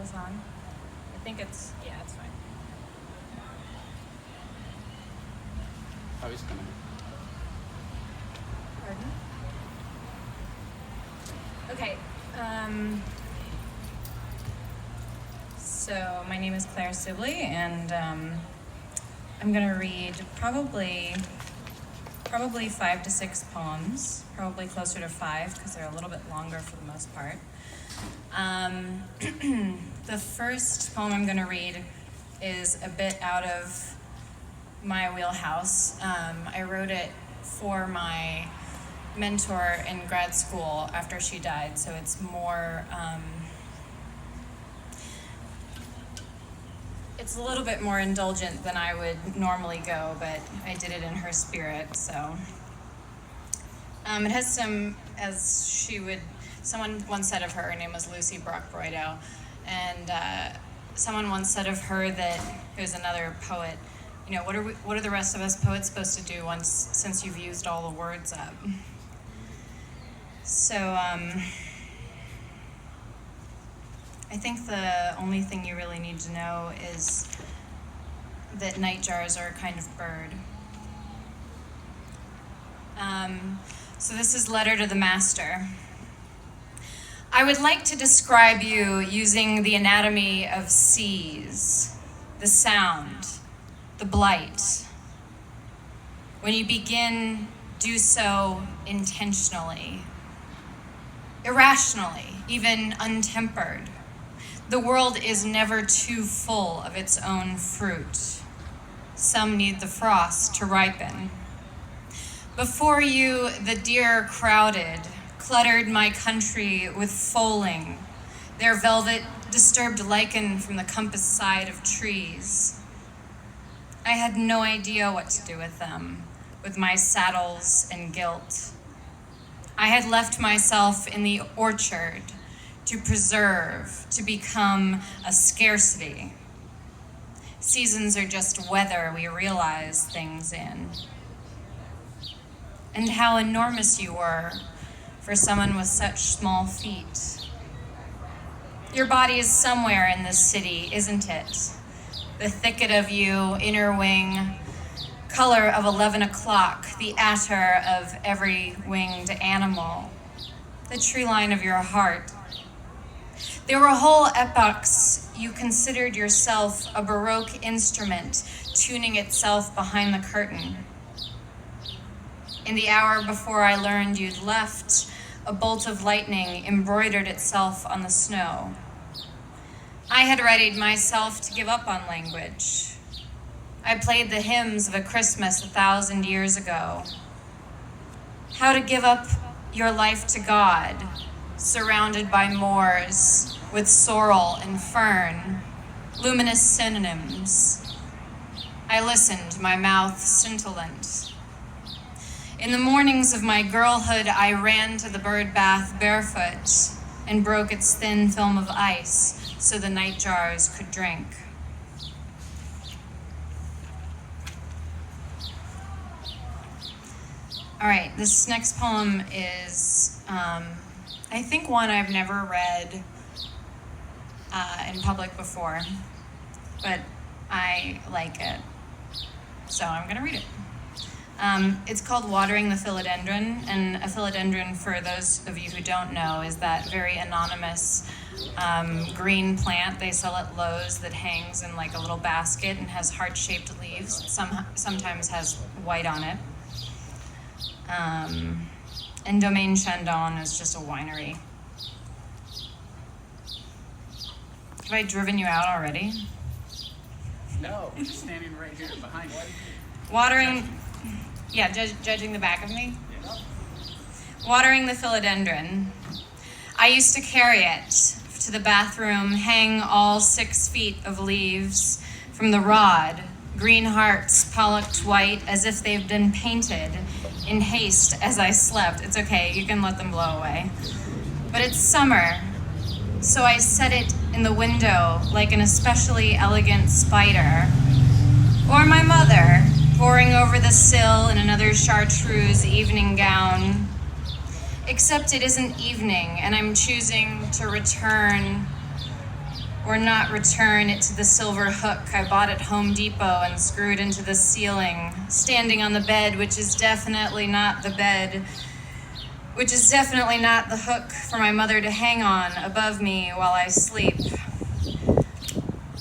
this on? I think it's fine. Oh, he's coming. Pardon? Okay. So my name is Claire Sibley, and I'm gonna read probably 5 to 6 poems, probably closer to 5 because they're a little bit longer for the most part. The first poem I'm going to read is a bit out of my wheelhouse. I wrote it for my mentor in grad school after she died, so it's more, it's a little bit more indulgent than I would normally go, but I did it in her spirit, so. It has some, someone once said of her name was Lucy Brock-Broido, and someone once said of her that, who's another poet, you know, what are the rest of us poets supposed to do since you've used all the words up? So, I think the only thing you really need to know is that nightjars are a kind of bird. So this is Letter to the Master. I would like to describe you using the anatomy of seas, the sound, the blight. When you begin, do so intentionally, irrationally, even untempered. The world is never too full of its own fruit. Some need the frost to ripen. Before you, the deer crowded, cluttered my country with foaling, their velvet disturbed lichen from the compass side of trees. I had no idea what to do with them, with my saddles and guilt. I had left myself in the orchard to preserve, to become a scarcity. Seasons are just weather we realize things in. And how enormous you were for someone with such small feet. Your body is somewhere in this city, isn't it? The thicket of you, inner wing, color of 11 o'clock, the attar of every winged animal, the tree line of your heart. There were whole epochs you considered yourself a Baroque instrument tuning itself behind the curtain. In the hour before I learned you'd left, a bolt of lightning embroidered itself on the snow. I had readied myself to give up on language. I played the hymns of a Christmas 1,000 years ago. How to give up your life to God, surrounded by moors with sorrel and fern, luminous synonyms. I listened, my mouth scintillant. In the mornings of my girlhood, I ran to the bird bath barefoot and broke its thin film of ice so the nightjars could drink. All right, this next poem is, I think, one I've never read in public before, but I like it, so I'm gonna read it. It's called Watering the Philodendron, and a philodendron, for those of you who don't know, is that very anonymous green plant they sell at Lowe's that hangs in like a little basket and has heart-shaped leaves. Sometimes has white on it. And Domaine Chandon is just a winery. Have I driven you out already? No, we're just standing right here behind you. Watering, yeah, judging the back of me. Yeah. Watering the philodendron. I used to carry it to the bathroom, hang all 6 feet of leaves from the rod, green hearts polished white as if they've been painted in haste as I slept. It's okay, you can let them blow away. But it's summer, so I set it in the window like an especially elegant spider. Or my mother, poring over the sill in another chartreuse evening gown. Except it isn't evening, and I'm choosing to return or not return it to the silver hook I bought at Home Depot and screwed into the ceiling, standing on the bed, which is definitely not the bed, which is definitely not the hook for my mother to hang on above me while I sleep.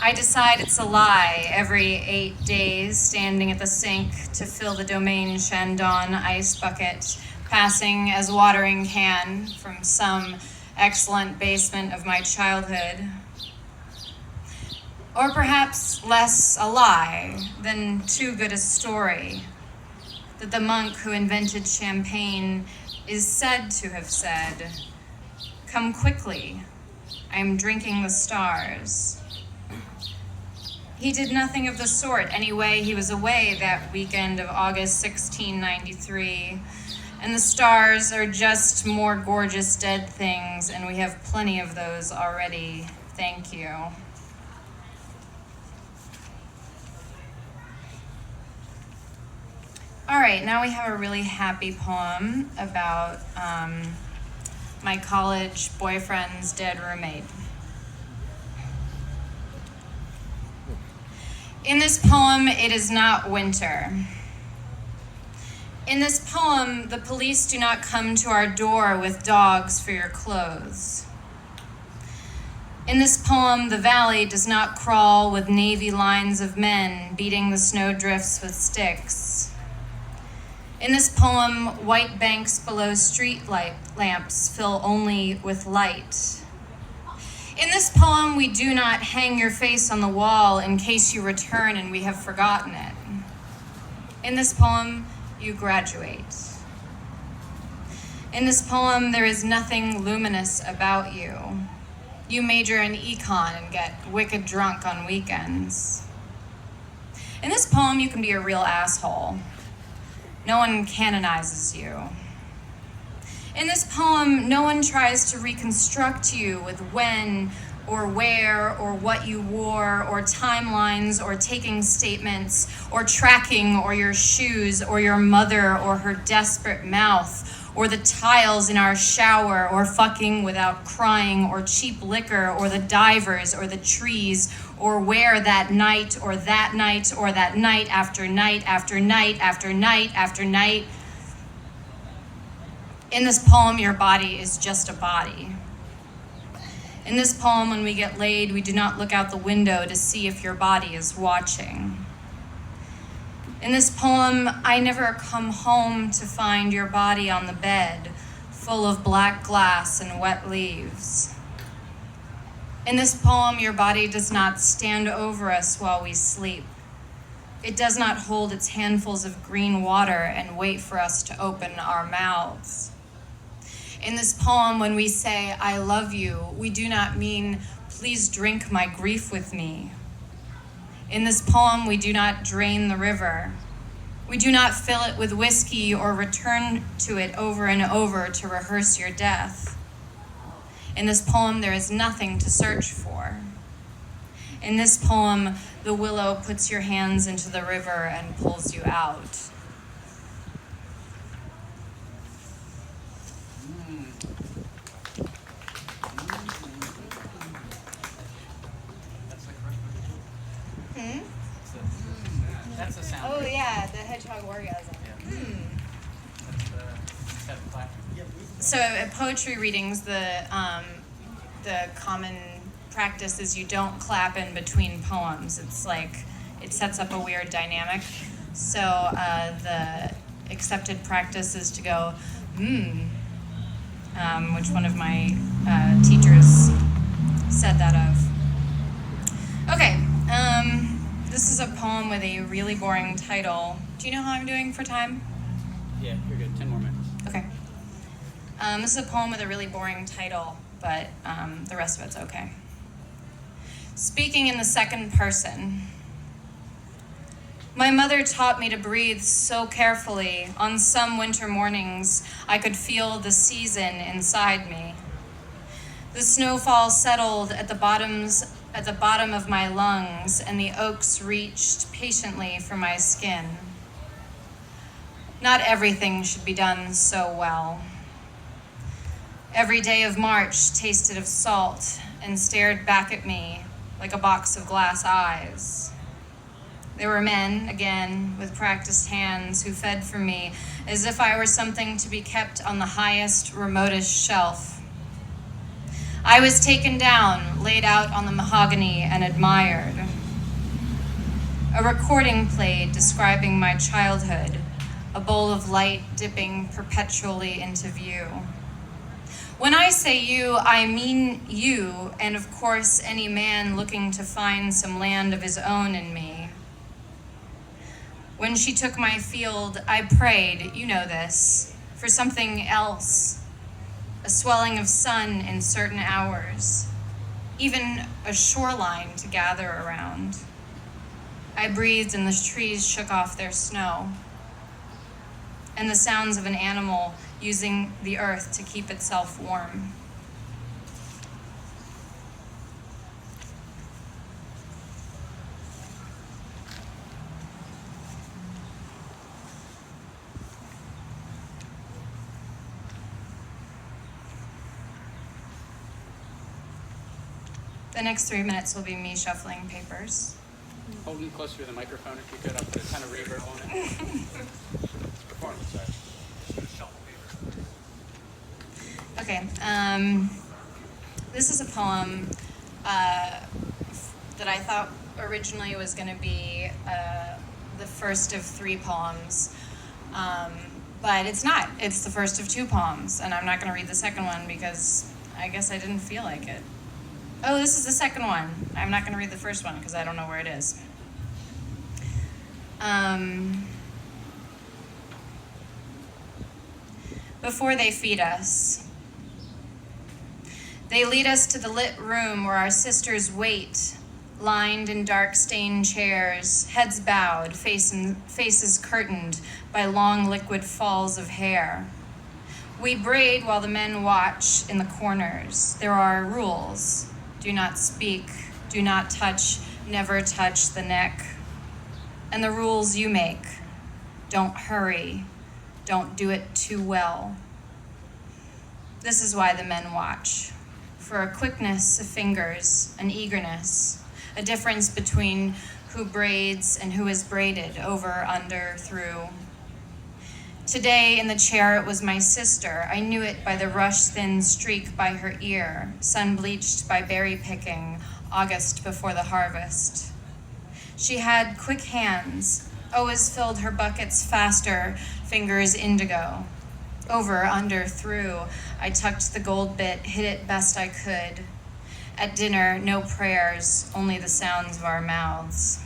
I decide it's a lie every 8 days, standing at the sink to fill the Domaine Chandon ice bucket, passing as watering can from some excellent basement of my childhood. Or perhaps less a lie than too good a story, that the monk who invented champagne is said to have said, "Come quickly, I am drinking the stars." He did nothing of the sort. Anyway, he was away that weekend of August 1693, and the stars are just more gorgeous dead things, and we have plenty of those already. Thank you. All right, now we have a really happy poem about my college boyfriend's dead roommate. In this poem, it is not winter. In this poem, the police do not come to our door with dogs for your clothes. In this poem, the valley does not crawl with navy lines of men beating the snowdrifts with sticks. In this poem, white banks below street lamps fill only with light. In this poem, we do not hang your face on the wall in case you return and we have forgotten it. In this poem, you graduate. In this poem, there is nothing luminous about you. You major in econ and get wicked drunk on weekends. In this poem, you can be a real asshole. No one canonizes you. In this poem, no one tries to reconstruct you with when or where or what you wore or timelines or taking statements or tracking or your shoes or your mother or her desperate mouth or the tiles in our shower or fucking without crying or cheap liquor or the divers or the trees or where that night or that night or that night after night after night after night after night. In this poem, your body is just a body. In this poem, when we get laid, we do not look out the window to see if your body is watching. In this poem, I never come home to find your body on the bed, full of black glass and wet leaves. In this poem, your body does not stand over us while we sleep. It does not hold its handfuls of green water and wait for us to open our mouths. In this poem, when we say, "I love you," we do not mean, "Please drink my grief with me." In this poem, we do not drain the river. We do not fill it with whiskey or return to it over and over to rehearse your death. In this poem, there is nothing to search for. In this poem, the willow puts your hands into the river and pulls you out. That's the sound. Oh yeah, the hedgehog orgasm. Yeah. That's the clap. So at poetry readings, the common practice is you don't clap in between poems. It's like, it sets up a weird dynamic. So the accepted practice is to go, which one of my teachers said that of. Okay, this is a poem with a really boring title. Do you know how I'm doing for time? Yeah, you're good. 10 more minutes. Okay. This is a poem with a really boring title, but the rest of it's okay. Speaking in the second person. My mother taught me to breathe so carefully. On some winter mornings, I could feel the season inside me. The snowfall settled at the bottom of my lungs, and the oaks reached patiently for my skin. Not everything should be done so well. Every day of March tasted of salt and stared back at me like a box of glass eyes. There were men, again, with practiced hands, who fed from me as if I were something to be kept on the highest, remotest shelf. I was taken down, laid out on the mahogany, and admired. A recording played describing my childhood, a bowl of light dipping perpetually into view. When I say you, I mean you, and of course any man looking to find some land of his own in me. When she took my field, I prayed, you know this, for something else, a swelling of sun in certain hours, even a shoreline to gather around. I breathed and the trees shook off their snow, and the sounds of an animal using the earth to keep itself warm. The next 3 minutes will be me shuffling papers. Hold it closer to the microphone if you could. I'll put a ton of reverb on it. It's performance, sorry. Okay, this is a poem that I thought originally was going to be the first of 3 poems, but it's not. It's the first of 2 poems, and I'm not going to read the second one because I guess I didn't feel like it. Oh, this is the second one. I'm not going to read the first one because I don't know where it is. Before they feed us. They lead us to the lit room where our sisters wait, lined in dark stained chairs, heads bowed, faces curtained by long liquid falls of hair. We braid while the men watch in the corners. There are rules. Do not speak, do not touch, never touch the neck. And the rules you make. Don't hurry, don't do it too well. This is why the men watch. For a quickness of fingers, an eagerness, a difference between who braids and who is braided, over, under, through. Today in the chair it was my sister. I knew it by the rush-thin streak by her ear, sun-bleached by berry picking, August before the harvest. She had quick hands, always filled her buckets faster, fingers indigo. Over, under, through, I tucked the gold bit, hid it best I could. At dinner, no prayers, only the sounds of our mouths.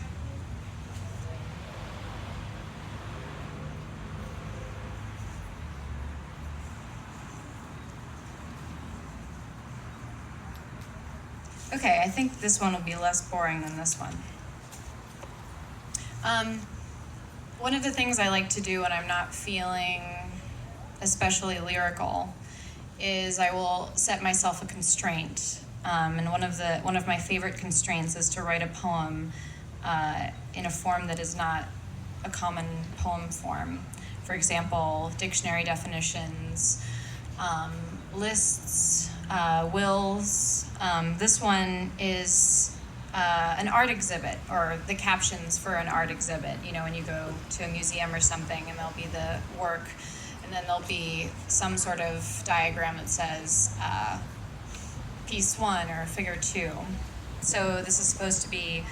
Okay, I think this one will be less boring than this one. One of the things I like to do when I'm not feeling especially lyrical is I will set myself a constraint. And one of my favorite constraints is to write a poem in a form that is not a common poem form. For example, dictionary definitions, lists, wills. This one is an art exhibit, or the captions for an art exhibit. You know, when you go to a museum or something and there'll be the work, and then there'll be some sort of diagram that says piece 1 or figure 2. So this is supposed to be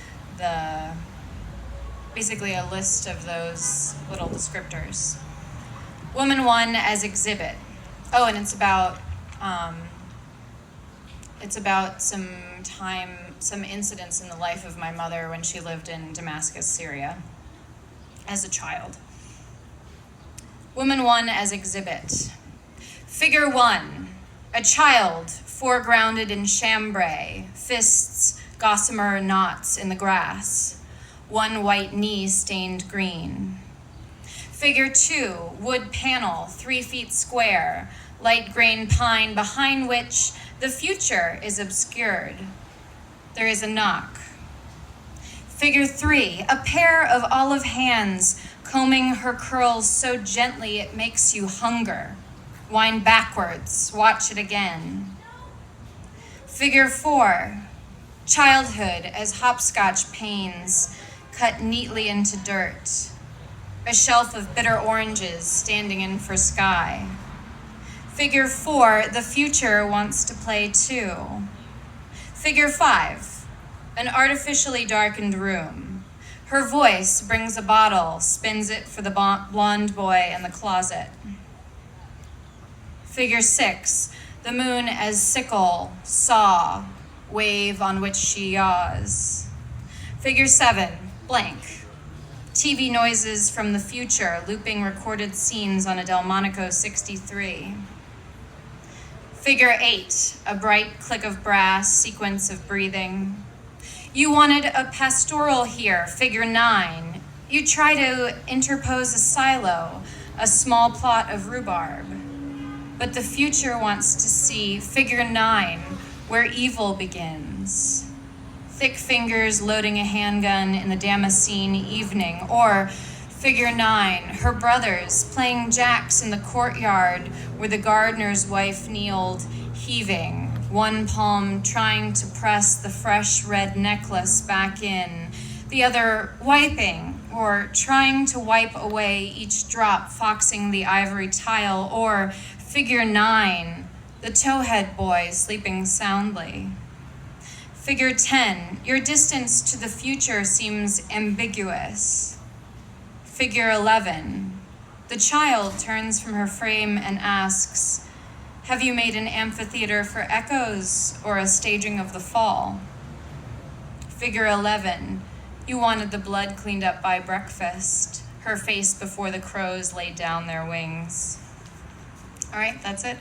basically a list of those little descriptors. Woman 1 as exhibit. Oh, and it's about some incidents in the life of my mother when she lived in Damascus, Syria, as a child. Woman 1 as exhibit. Figure 1, a child foregrounded in chambray, fists gossamer knots in the grass, one white knee stained green. Figure 2, wood panel, 3 feet square, light grain pine behind which the future is obscured. There is a knock. Figure 3, a pair of olive hands combing her curls so gently it makes you hunger. Wind backwards, watch it again. Figure 4, Childhood as hopscotch panes cut neatly into dirt. A shelf of bitter oranges standing in for sky. Figure 4, the future wants to play too. Figure 5, an artificially darkened room. Her voice brings a bottle, spins it for the blonde boy in the closet. Figure 6, the moon as sickle, saw, wave on which she yaws. Figure 7, blank. TV noises from the future, looping recorded scenes on a Delmonico 63. Figure 8, a bright click of brass, sequence of breathing. You wanted a pastoral here, figure 9. You try to interpose a silo, a small plot of rhubarb. But the future wants to see figure 9, where evil begins. Thick fingers loading a handgun in the Damascene evening, or figure 9, her brothers playing jacks in the courtyard where the gardener's wife kneeled, heaving, one palm trying to press the fresh red necklace back in, the other wiping or trying to wipe away each drop foxing the ivory tile, or figure 9, the towhead boy sleeping soundly. Figure 10, your distance to the future seems ambiguous. Figure 11, the child turns from her frame and asks, have you made an amphitheater for echoes or a staging of the fall? Figure 11, you wanted the blood cleaned up by breakfast, her face before the crows laid down their wings. All right, that's it.